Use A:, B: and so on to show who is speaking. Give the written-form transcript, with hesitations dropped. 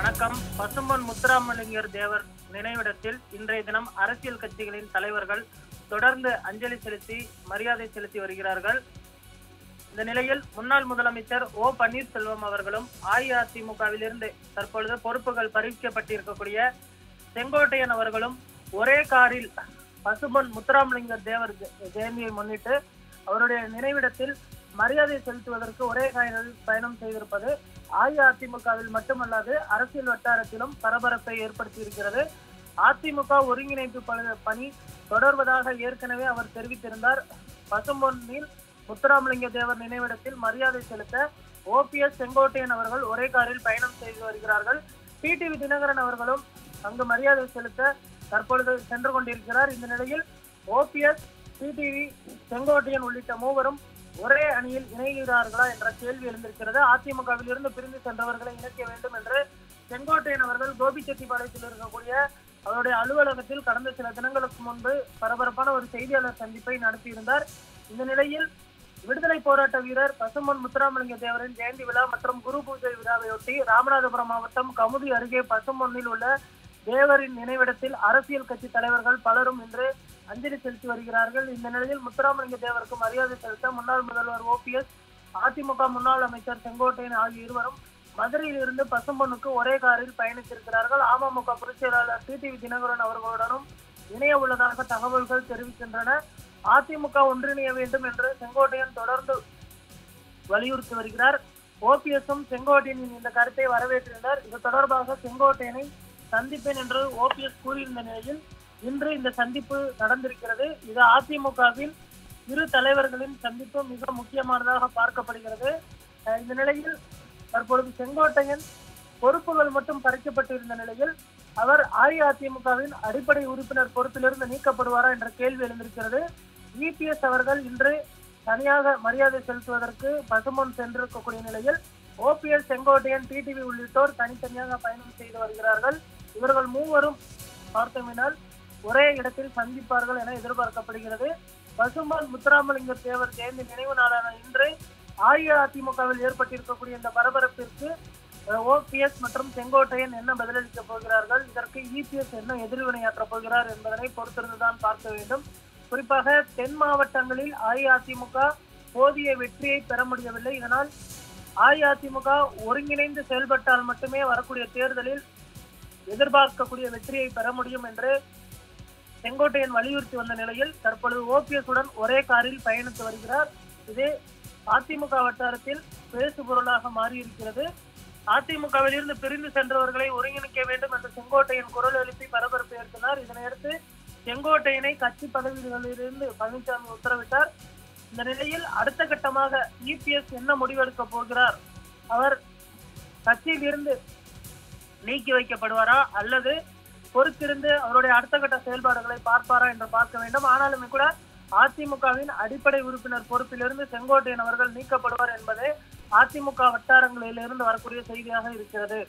A: வணக்கம். பசும்பொன் முத்துராமலிங்கர் தேவர் நினைவிடத்தில் இன்றைய தினம் அரசியல் கட்சிகளின் தலைவர்கள் தொடர்ந்து அஞ்சலி செலுத்தி மரியாதை செலுத்தி வருகிறார்கள். இந்த நிலையில் முன்னாள் முதலமைச்சர் ஓ பன்னீர்செல்வம் அவர்களும் அஇஅதிமுகவிலிருந்து தற்பொழுது பொறுப்புகள் பறிக்கப்பட்டிருக்கக்கூடிய செங்கோட்டையன் அவர்களும் ஒரே காரில் பசும்பொன் முத்துராமலிங்கர் தேவர் ஜெயந்தியை முன்னிட்டு அவருடைய நினைவிடத்தில் மரியாதை செலுத்துவதற்கு ஒரே காரில் பயணம் செய்திருப்பது அஇஅதிமுகவில் மட்டுமல்லாது அரசியல் வட்டாரத்திலும் பரபரப்பை ஏற்படுத்தி இருக்கிறது. அதிமுக ஒருங்கிணைப்பு பணி தொடர்வதாக ஏற்கனவே அவர் தெரிவித்திருந்தார். பசும்பொன்னில் முத்துராமலிங்க தேவர் நினைவிடத்தில் மரியாதை செலுத்த ஓபிஎஸ் செங்கோட்டையன் அவர்கள் ஒரே காரில் பயணம் செய்து வருகிறார்கள். டிடிவி தினகரன் அவர்களும் அங்கு மரியாதை செலுத்த தற்பொழுது சென்று கொண்டிருக்கிறார். இந்த நிலையில் ஓபிஎஸ், டிடிவி, செங்கோட்டையன் உள்ளிட்ட மூவரும் ஒரே அணியில் இணைகிறார்களா என்ற கேள்வி எழுந்திருக்கிறது. அதிமுகவில் இருந்து பிரிந்து சென்றவர்களை இணைக்க வேண்டும் என்று செங்கோட்டையன் அவர்கள் கோபிச்செட்டிப்பாளையத்தில் இருக்கக்கூடிய அவருடைய அலுவலகத்தில் கடந்த சில தினங்களுக்கு முன்பு பரபரப்பான ஒரு செய்தியாளர் சந்திப்பை நடத்தியிருந்தார். இந்த நிலையில் விடுதலை போராட்ட வீரர் பசும்பொன் முத்துராமலிங்க தேவரின் ஜெயந்தி விழா மற்றும் குரு பூஜை விழாவையொட்டி ராமநாதபுரம் மாவட்டம் கமுதி அருகே பசும்பொன்னில் உள்ள தேவரின் நினைவிடத்தில் அரசியல் கட்சி தலைவர்கள் பலரும் இன்று அஞ்சலி செலுத்தி வருகிறார்கள். இந்த நிலையில் முத்துராமலிங்க தேவருக்கு மரியாதை செலுத்த முன்னாள் முதல்வர் ஓபிஎஸ், அதிமுக முன்னாள் அமைச்சர் செங்கோட்டையன் ஆகிய இருவரும் மதுரையில் இருந்து பசும்பொன்னுக்கு ஒரே காரில் பயணித்திருக்கிறார்கள். அமமுக பொதுச் செயலாளர் டிடிவி தினகரன் அவர்களுடனும் இணைய உள்ளதாக தகவல்கள் தெரிவிக்கின்றன. அதிமுக ஒன்றிணைய வேண்டும் என்று செங்கோட்டையன் தொடர்ந்து வலியுறுத்தி வருகிறார். ஓபிஎஸும் செங்கோட்டையனின் இந்த கருத்தை வரவேற்றிருந்தார். இது தொடர்பாக செங்கோட்டையனை சந்திப்பேன் என்று ஓபிஎஸ் கூறியிருந்த நிலையில் இன்று இந்த சந்திப்பு நடந்திருக்கிறது. இது அதிமுகவில் இரு தலைவர்களின் சந்திப்பு மிக முக்கியமானதாக பார்க்கப்படுகிறது. இந்த நிலையில் தற்பொழுது செங்கோட்டையன் பொறுப்புகள் மட்டும் பறிக்கப்பட்டிருந்த நிலையில் அவர் அஇஅதிமுகவின் அடிப்படை உறுப்பினர் பொறுப்பிலிருந்து நீக்கப்படுவாரா என்ற கேள்வி எழுந்திருக்கிறது. இபிஎஸ் அவர்கள் இன்று தனியாக மரியாதை செலுத்துவதற்கு பசும்பொன் சென்றிருக்கக்கூடிய நிலையில் ஓபிஎஸ், செங்கோட்டையன், டிடிவி உள்ளிட்டோர் தனித்தனியாக பயணம் செய்து வருகிறார்கள். இவர்கள் மூவரும் பார்த்தமினால் ஒரே இடத்தில் சந்திப்பார்கள் என எதிர்பார்க்கப்படுகிறது. பசும்பொன் முத்துராமலிங்க தேவர் ஜெயந்தி நினைவு நாளான இன்று அஇஅதிமுகவில் ஏற்பட்டிருக்கக்கூடிய இந்த பரபரப்பிற்கு ஓபிஎஸ் மற்றும் செங்கோட்டையன் என்ன பதிலளிக்கப் போகிறார்கள், இதற்கு இபிஎஸ் என்ன எதிர்வினையாற்றப் போகிறார் என்பதனை பொறுத்திருந்துதான் பார்க்க வேண்டும். குறிப்பாக தென் மாவட்டங்களில் அஇஅதிமுக போதிய வெற்றியை பெற முடியவில்லை. இதனால் அஇஅதிமுக ஒருங்கிணைந்து செயல்பட்டால் மட்டுமே வரக்கூடிய தேர்தலில் எதிர்பார்க்கக்கூடிய வெற்றியை பெற முடியும் என்று செங்கோட்டையன் வலியுறுத்தி வந்த நிலையில் தற்பொழுது ஓபிஎஸ் உடன் ஒரே காரில் பயணித்து வருகிறார். இது அதிமுக வட்டாரத்தில் பேசு பொருளாக மாறியிருக்கிறது. அதிமுகவில் இருந்து பிரிந்து சென்றவர்களை ஒருங்கிணைக்க வேண்டும் என்று செங்கோட்டையன் குரல் எழுப்பி பரபரப்பு ஏற்றினார். இதனையடுத்து செங்கோட்டையனை கட்சி பதவிகளிலிருந்து பழனிசாமி உத்தரவிட்டார். இந்த நிலையில் அடுத்த கட்டமாக இபிஎஸ் என்ன முடிவெடுக்க போகிறார், அவர் கட்சியில் இருந்து நீக்கி வைக்கப்படுவாரா அல்லது பொறுத்திருந்து அவருடைய அடுத்த கட்ட செயல்பாடுகளை பார்ப்பாரா என்று பார்க்க வேண்டும். ஆனாலுமே கூட அதிமுகவின் அடிப்படை உறுப்பினர் பொறுப்பிலிருந்து செங்கோட்டையன் அவர்கள் நீக்கப்படுவார் என்பதே அதிமுக வட்டாரங்களிலிருந்து வரக்கூடிய செய்தியாக இருக்கிறது.